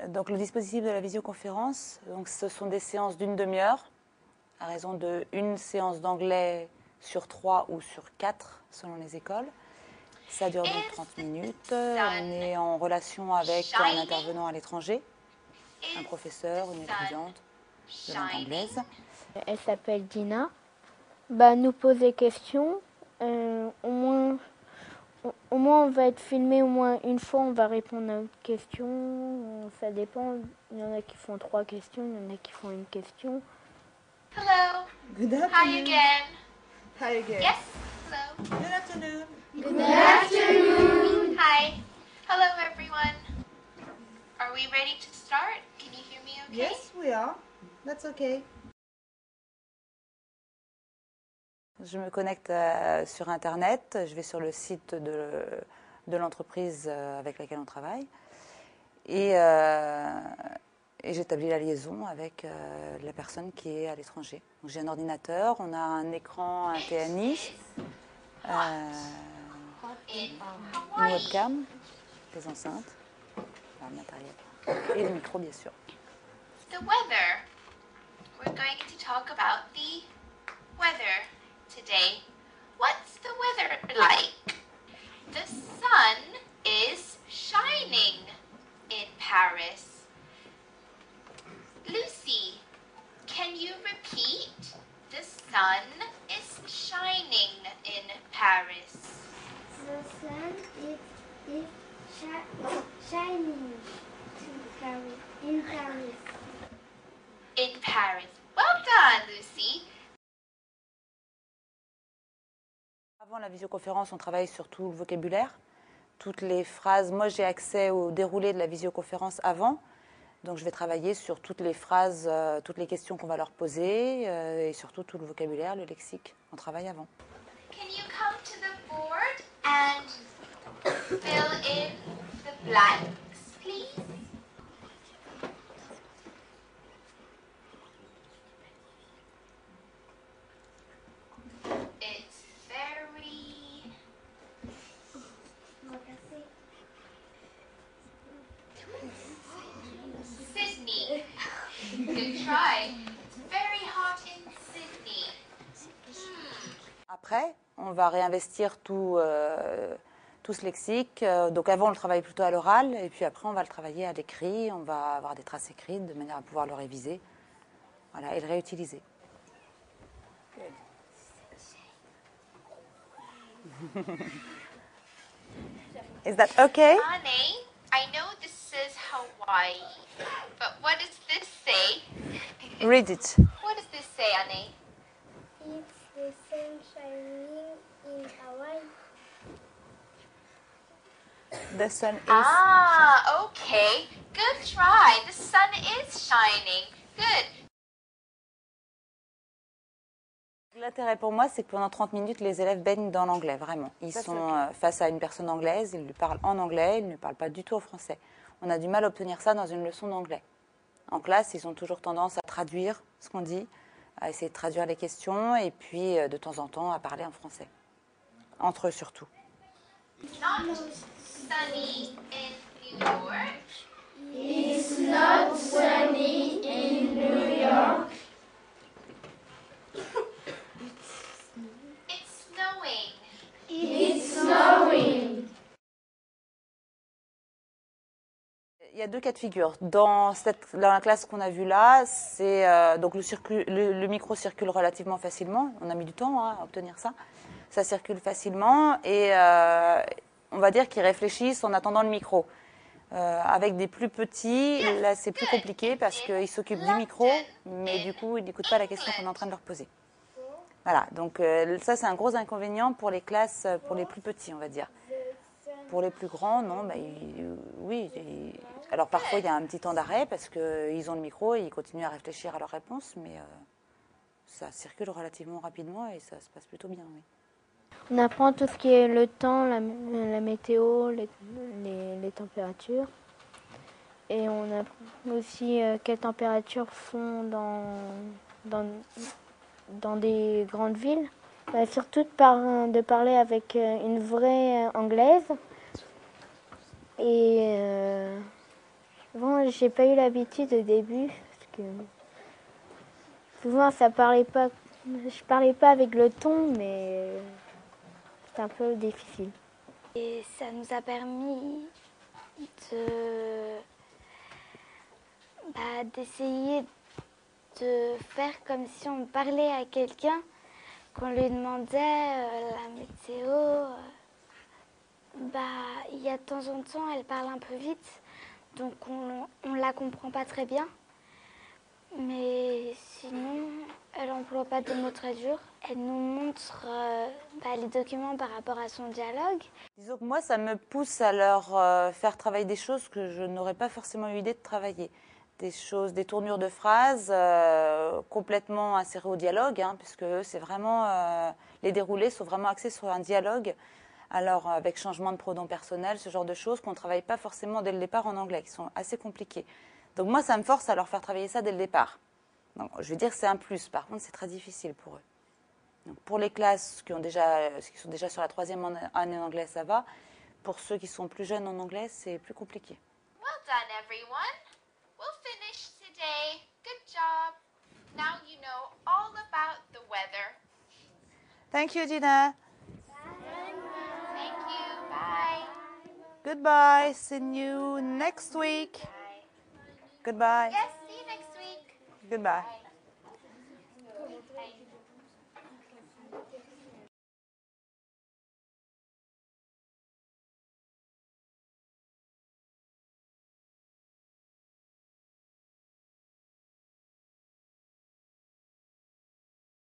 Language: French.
Donc le dispositif de la visioconférence, donc ce sont des séances d'une demi-heure, à raison d'une séance d'anglais sur 3 ou sur 4, selon les écoles. Ça dure donc 30 minutes. On est en relation avec un intervenant à l'étranger, un professeur, une étudiante de langue anglaise. Elle s'appelle Dina. Nous pose des questions. Au moins, on va être filmé au moins une fois, on va répondre à une question. Ça dépend. Il y en a qui font 3 questions, il y en a qui font une question. Hello. Good afternoon. Hi again. Hi again. Yes. Hello. Good afternoon. Good afternoon. Hi. Hello, everyone. Are we ready to start? Can you hear me okay? Yes, we are. That's okay. Je me connecte sur Internet, je vais sur le site de l'entreprise avec laquelle on travaille et j'établis la liaison avec la personne qui est à l'étranger. J'ai un ordinateur, on a un écran, un TNI, une webcam, des enceintes, le matériel et le micro bien sûr. The weather. We're going to talk about the weather today. What's the weather like? The sun is shining in Paris. Lucy, can you repeat? The sun is shining in Paris. The sun is shining in Paris. In Paris. Well done, Lucy. Avant la visioconférence, on travaille sur tout le vocabulaire, toutes les phrases. Moi, j'ai accès au déroulé de la visioconférence avant, donc je vais travailler sur toutes les phrases, toutes les questions qu'on va leur poser et surtout tout le vocabulaire, le lexique. On travaille avant. Can you come to the board and fill in the blanks, please? It's very Sydney. Good try. It's very hot in Sydney. Après, on va réinvestir tout ce lexique. Donc avant, on le travaille plutôt à l'oral, et puis après, on va le travailler à l'écrit. On va avoir des traces écrites de manière à pouvoir le réviser, voilà, et le réutiliser. Is that okay? Anne, I know this is Hawaii, but what does this say? Read it. What does this say, Anne? It's the sun shining in Hawaii. The sun is. Ah, okay. Good try. The sun is shining. Good. L'intérêt pour moi, c'est que pendant 30 minutes, les élèves baignent dans l'anglais, vraiment. Ils sont face à une personne anglaise, ils lui parlent en anglais, ils ne parlent pas du tout au français. On a du mal à obtenir ça dans une leçon d'anglais. En classe, ils ont toujours tendance à traduire ce qu'on dit, à essayer de traduire les questions, et puis de temps en temps à parler en français. Entre eux surtout. It's not sunny in New York. It's not sunny in New York. It's snowing. It's snowing. Il y a deux cas de figure. Dans la classe qu'on a vue là, donc le micro circule relativement facilement. On a mis du temps à obtenir ça. Ça circule facilement et on va dire qu'ils réfléchissent en attendant le micro. Avec des plus petits, là c'est plus compliqué parce qu'ils s'occupent du micro, mais du coup ils n'écoutent pas la question qu'on est en train de leur poser. Voilà, donc ça c'est un gros inconvénient pour les classes, pour les plus petits on va dire. Pour les plus grands, non, oui. Alors parfois il y a un petit temps d'arrêt parce qu'ils ont le micro et ils continuent à réfléchir à leurs réponses, mais ça circule relativement rapidement et ça se passe plutôt bien, oui. On apprend tout ce qui est le temps, la météo, les températures. Et on apprend aussi quelles températures font dans des grandes villes. Surtout de parler avec une vraie anglaise. Et Bon, j'ai pas eu l'habitude au début parce que souvent ça parlait pas, je parlais pas avec le ton, mais c'est un peu difficile. Et ça nous a permis de d'essayer de faire comme si on parlait à quelqu'un, qu'on lui demandait la météo. Il y a de temps en temps, elle parle un peu vite, donc on la comprend pas très bien. Mais sinon, elle n'emploie pas de mots très durs. Elle nous montre les documents par rapport à son dialogue. Disons que moi, ça me pousse à leur faire travailler des choses que je n'aurais pas forcément eu l'idée de travailler. Des choses, des tournures de phrases complètement insérées au dialogue, hein, puisque c'est vraiment, les déroulés sont vraiment axés sur un dialogue. Alors, avec changement de pronom personnel, ce genre de choses qu'on ne travaille pas forcément dès le départ en anglais, qui sont assez compliquées. Donc moi, ça me force à leur faire travailler ça dès le départ. Donc, je veux dire que c'est un plus. Par contre, c'est très difficile pour eux. Donc, pour les classes qui sont déjà sur la 3e année en anglais, ça va. Pour ceux qui sont plus jeunes en anglais, c'est plus compliqué. Well done, everyone. We'll finish today. Good job. Now you know all about the weather. Thank you, Gina. Thank you. Bye. Goodbye. See you next week. Goodbye. Yes, see you next week. Goodbye. Bye.